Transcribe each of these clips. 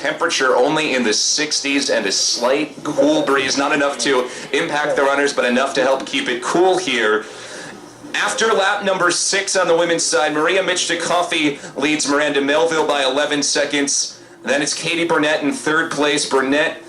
temperature only in the 60s and a slight cool breeze. Not enough to impact the runners, but enough to help keep it cool here. After lap number 6 on the women's side, Maria Michta-Coffey leads Miranda Melville by 11 seconds. Then it's Katie Burnett in third place. Burnett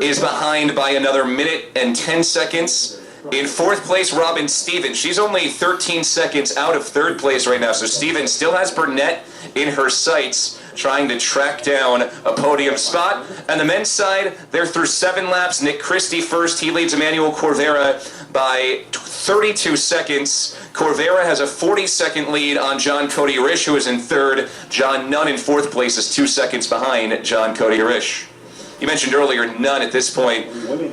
is behind by another minute and 10 seconds. In fourth place, Robin Stevens. She's only 13 seconds out of third place right now, so Stevens still has Burnett in her sights, trying to track down a podium spot. And the men's side, they're through 7 laps. Nick Christie first. He leads Emmanuel Corvera by 32 seconds. Corvera has a 40-second lead on John Cody Risch, who is in third. John Nunn in fourth place is 2 seconds behind John Cody Risch. You mentioned earlier, Nunn at this point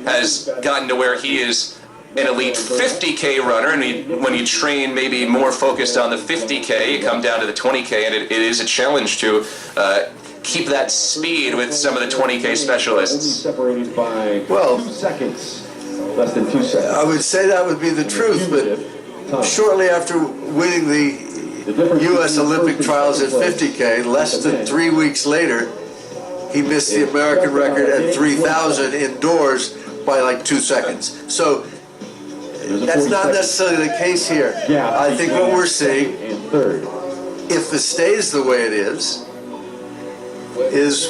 has gotten to where he is an elite 50K runner, and when you train maybe more focused on the 50K, you come down to the 20K, and it is a challenge to keep that speed with some of the 20K specialists. Separated by 2 seconds, less than 2 seconds. I would say that would be the truth, but shortly after winning the U.S. Olympic trials at 50K, less than 3 weeks later, he missed the American record at 3,000 indoors by like 2 seconds. So that's not necessarily the case here. I think what we're seeing, if it stays the way it is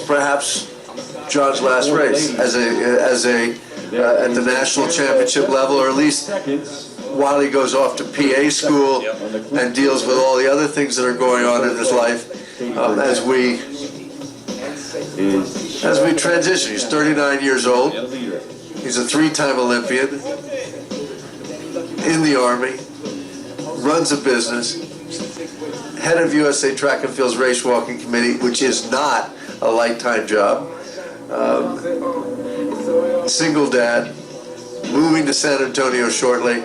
perhaps John's last race at the national championship level, or at least while he goes off to PA school and deals with all the other things that are going on in his life as we transition. He's 39 years old. He's a 3-time Olympian. In the Army, runs a business, head of USA Track and Field's Race Walking Committee, which is not a lifetime job, single dad, moving to San Antonio shortly,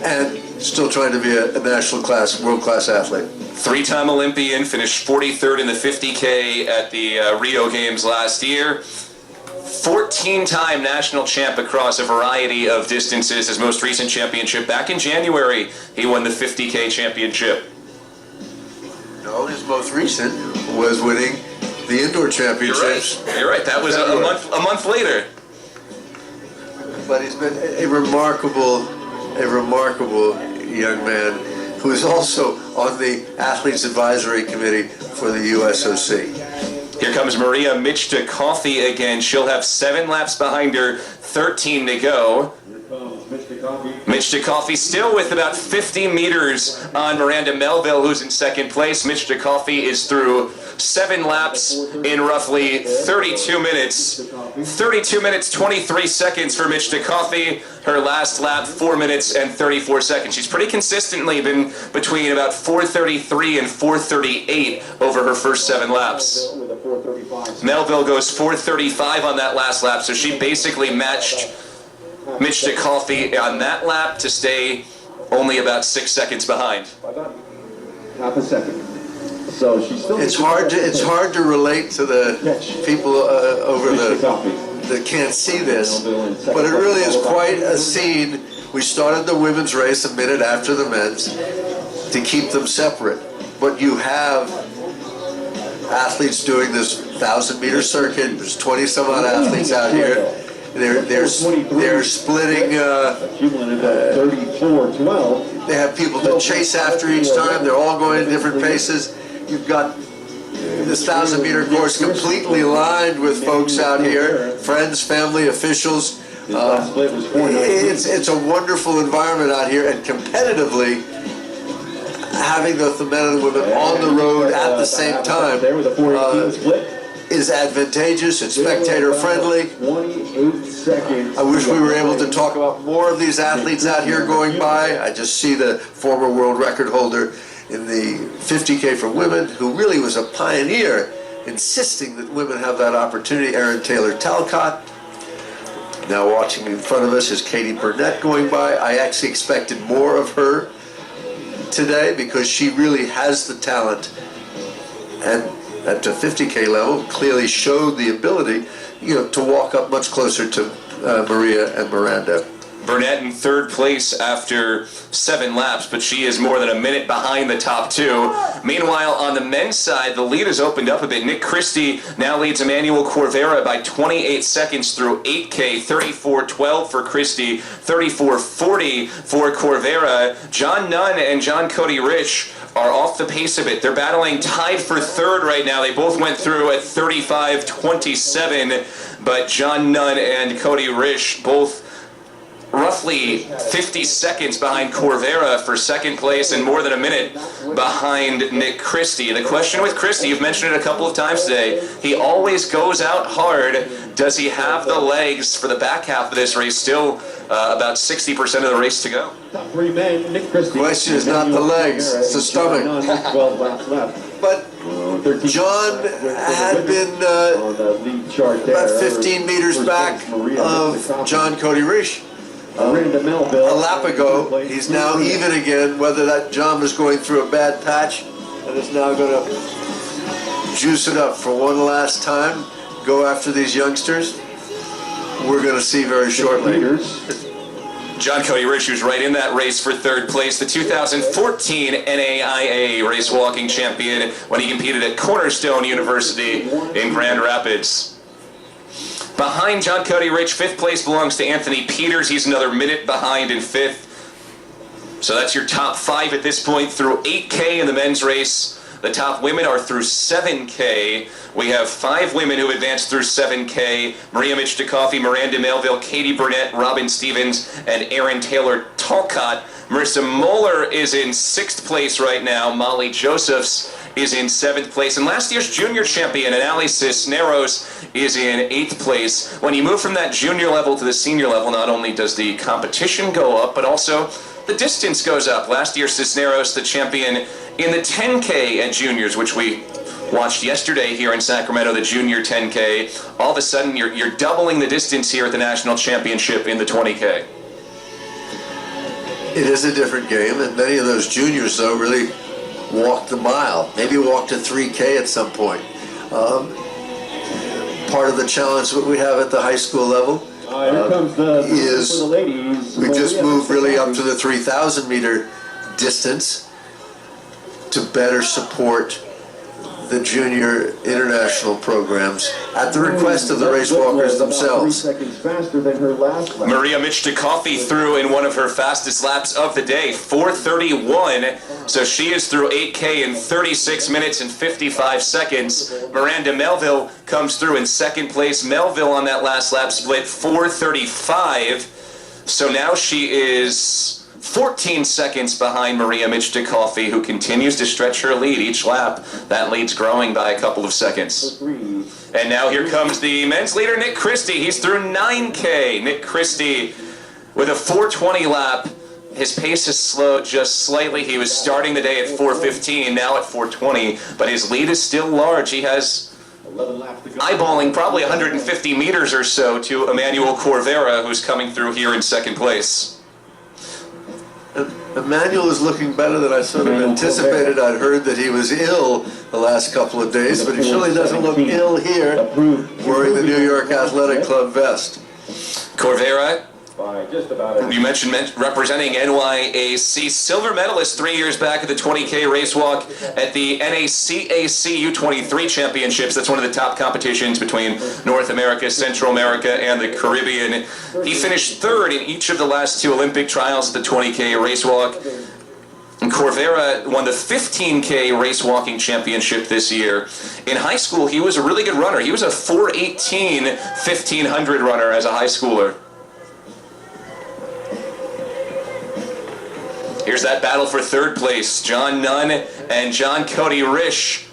and still trying to be a national class, world-class athlete. 3-time Olympian, finished 43rd in the 50K at the Rio Games last year. 14-time national champ across a variety of distances. His most recent championship back in January, he won the 50K championship. No, his most recent was winning the indoor championships. You're right. That was a month later. But he's been a remarkable young man who is also on the Athletes Advisory Committee for the USOC. Here comes Maria Michta-Coffey again. She'll have 7 laps behind her, 13 to go. Michta-Coffey still with about 50 meters on Miranda Melville, who's in second place. Michta-Coffey is through 7 laps in roughly 32 minutes. 32 minutes, 23 seconds for Michta-Coffey. Her last lap, 4 minutes and 34 seconds. She's pretty consistently been between about 4:33 and 4:38 over her first 7 laps. Melville goes 4:35 on that last lap, so she basically matched Michta-Coffey on that lap to stay only about 6 seconds behind. Half a second. So she's still. It's hard to relate to the people over that can't see this, but it really is quite a scene. We started the women's race a minute after the men's to keep them separate, but you have athletes doing this 1,000-meter circuit. There's 20 some odd athletes out here. They're splitting. 34-12. They have people to chase after each time. They're all going at different paces. You've got this 1,000-meter course completely lined with folks out here, friends, family, officials. It's a wonderful environment out here, and competitively, having the men and the women on the road at the same time is advantageous. It's spectator friendly. I wish we were able to talk about more of these athletes out here going by. I just see the former world record holder in the 50K for women, who really was a pioneer, insisting that women have that opportunity, Erin Taylor Talcott. Now watching in front of us is Katie Burnett going by. I actually expected more of her today because she really has the talent, and at the 50K level clearly showed the ability, to walk up much closer to Maria and Miranda. Burnett in third place after 7 laps, but she is more than a minute behind the top 2. Meanwhile, on the men's side, the lead has opened up a bit. Nick Christie now leads Emmanuel Corvera by 28 seconds through 8K, 34:12 for Christie, 34:40 for Corvera. John Nunn and John Cody Rich are off the pace a bit. They're battling tied for third right now. They both went through at 35:27, but John Nunn and Cody Rich both roughly 50 seconds behind Corvera for second place and more than a minute behind Nick Christie. The question with Christie, you've mentioned it a couple of times today, he always goes out hard. Does he have the legs for the back half of this race? Still about 60% of the race to go. Top 3 men, Nick Christie. Question is not the legs, it's the stomach. 12 laps left. But John had been about 15 meters back of John Cody Rich. A lap ago. He's now even again, whether that John was going through a bad patch and is now going to juice it up for one last time, go after these youngsters. We're going to see very shortly. John Cody Rich, who's right in that race for third place, the 2014 NAIA race walking champion when he competed at Cornerstone University in Grand Rapids. Behind John Cody Rich, 5th place belongs to Anthony Peters. He's another minute behind in 5th. So that's your top 5 at this point through 8K in the men's race. The top women are through 7K. We have 5 women who advanced through 7K. Maria Michtakoff, Miranda Melville, Katie Burnett, Robin Stevens, and Erin Taylor Talcott. Marissa Moeller is in 6th place right now. Molly Josephs is in 7th place. And last year's junior champion, Anali Cisneros, is in 8th place. When you move from that junior level to the senior level, not only does the competition go up, but also the distance goes up. Last year, Cisneros, the champion in the 10K at juniors, which we watched yesterday here in Sacramento, the junior 10K. All of a sudden, you're doubling the distance here at the national championship in the 20K. It is a different game, and many of those juniors, though, really walked the mile. Maybe walked a 3K at some point. Part of the challenge that we have at the high school level is we just moved really up to the 3,000 meter distance to better support the junior international programs at the request of the race walkers themselves. Maria Michtakoff threw in one of her fastest laps of the day, 4:31. So she is through 8K in 36 minutes and 55 seconds. Miranda Melville comes through in 2nd place. Melville on that last lap split 4:35. So now she is 14 seconds behind Maria Michtakoff, who continues to stretch her lead each lap. That lead's growing by a couple of seconds. And now here comes the men's leader, Nick Christie. He's through 9K. Nick Christie with a 4:20 lap. His pace has slowed just slightly. He was starting the day at 4:15, now at 4:20, but his lead is still large. He has eyeballing probably 150 meters or so to Emmanuel Corvera, who's coming through here in 2nd place. Emmanuel is looking better than I sort of anticipated. I'd heard that he was ill the last couple of days, but he surely doesn't look ill here wearing the New York Athletic Club vest. Corvera, you mentioned representing NYAC, silver medalist 3 years back at the 20K race walk at the NACAC U23 championships. That's one of the top competitions between North America, Central America, and the Caribbean. He finished 3rd in each of the last 2 Olympic trials at the 20K race walk. And Corvera won the 15K race walking championship this year. In high school, he was a really good runner. He was a 4:18 1500 runner as a high schooler. Here's that battle for 3rd place. John Nunn and John Cody Rich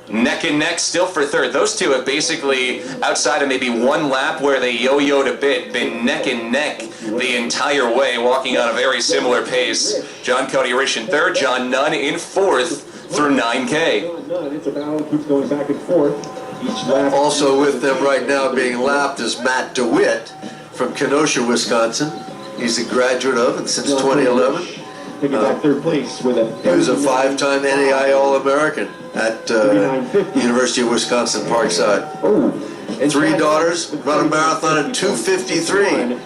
neck and neck still for 3rd. Those two have basically, outside of maybe one lap where they yo-yoed a bit, been neck and neck the entire way, walking on a very similar pace. John Cody Rich in 3rd, John Nunn in 4th through 9K. It's a battle, keeps going back and forth. Also with them right now being lapped is Matt DeWitt from Kenosha, Wisconsin. He's a graduate of it since 2011. Taking back 3rd place with a... He was a 5-time NAI All-American at University of Wisconsin Parkside. 3 daughters, run a marathon at 2:53.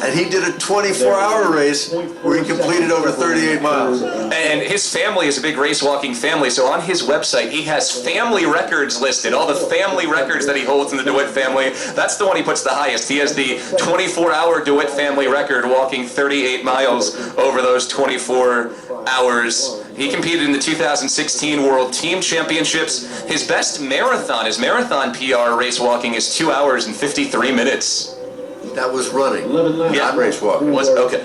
and he did a 24-hour race where he completed over 38 miles. And his family is a big race walking family, so on his website he has family records listed, all the family records that he holds in the DeWitt family. That's the one he puts the highest. He has the 24-hour DeWitt family record, walking 38 miles over those 24 hours. He competed in the 2016 World Team Championships. His best marathon, his marathon PR race walking is 2 hours and 53 minutes. That was running, Yeah. not race walking. Was okay.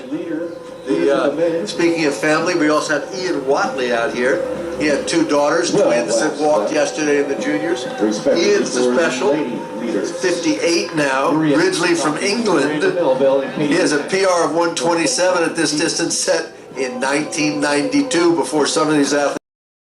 Speaking of family, we also have Ian Watley out here. He had 2 daughters, twins, that walked yesterday in the juniors. Ian's the special, 58 now, originally from England. He has a PR of 127 at this distance, set in 1992, before some of these athletes